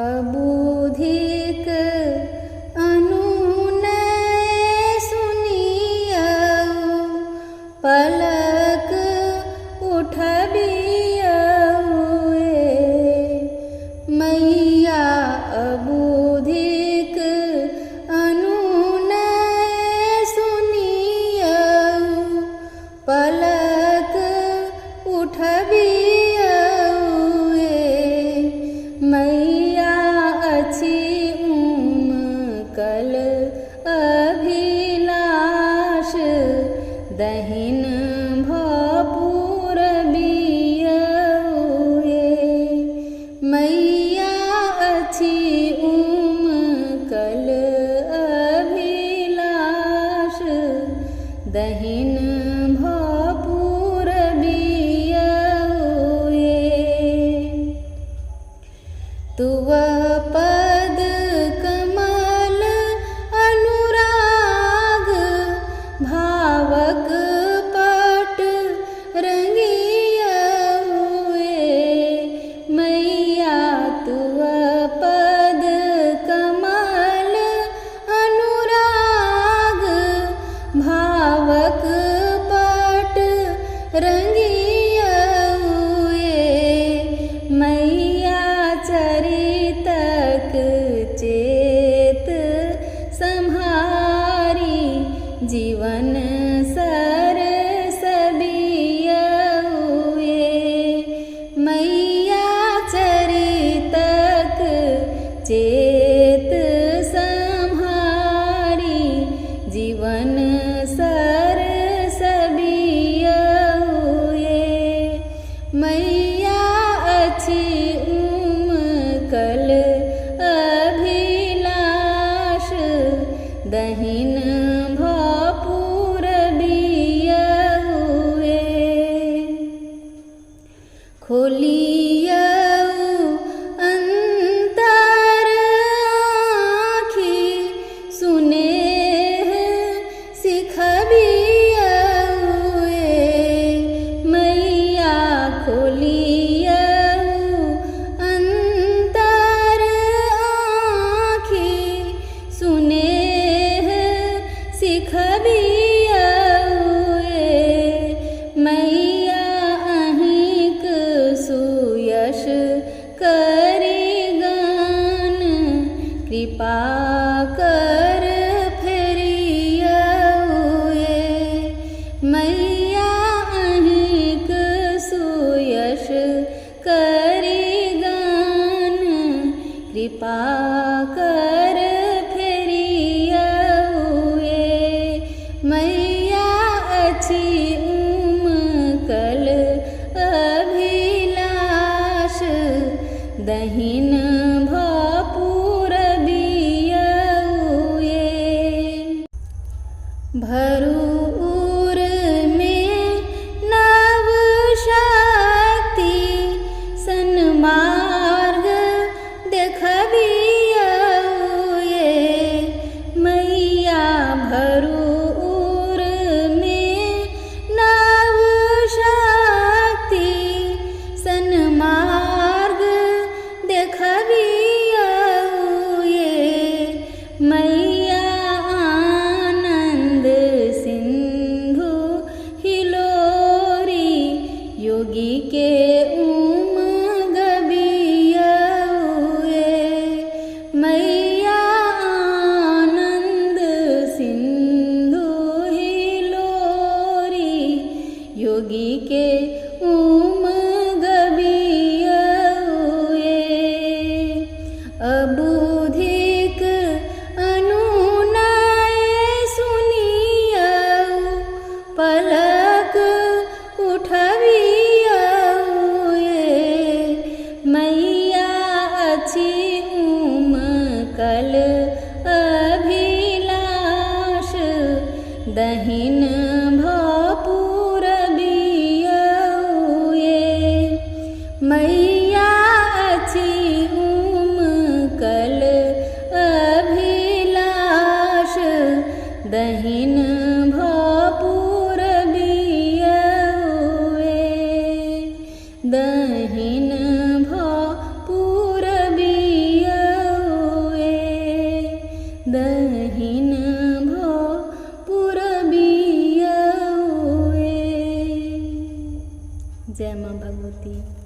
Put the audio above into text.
अबूधिक अनुनय सुनियौ पलक उठबियौ मैया अबूधिक अनुनय सुनियौ पलक उठबियौ मैया अछि उमकल अभिलाष दहिन मैया अछि उमकल अभिलाष दहिन तुव पद कमल अनुराग भावक पट रंगियौ मैया तुव पद कमल अनुराग भावक पट रंगियौ मैया चरितक चेत सम्हारी जीवन सरसबियौ मैया चरितक चेत सम्हारी जीवन सरसबियौ मैया अछि उमकल अभिलाष दहिन खोलियौ अंतर आँखि सुनेह सिखबियौ मैया खोलियौ अंतर आँखि सुनेह सिखबियौ मैया सुयश करि गान कृपा कर फेरियौ मैया अहिंक सुयश करि गान कृपा कर फेरियौ मैया अछि उमकल अभिलाष दहिन भरू उर में नव शक्ति सन्मार्ग देखबियौ मैया भरू उर में नव शक्ति सन्मार्ग देखबियौ मैया आनंद सिंधु हिलोरी योगी के उमगबियौ मैया आनंद सिंधु हिलोरी योगी के अबूधिक अनुनय सुनियौ पलक उठबियौ मैया अछि उमकल अभिलाष दहिन मैया अछि उमकल अभिलाष दहिन दहिन पूरबियौ जय माँ भगवती।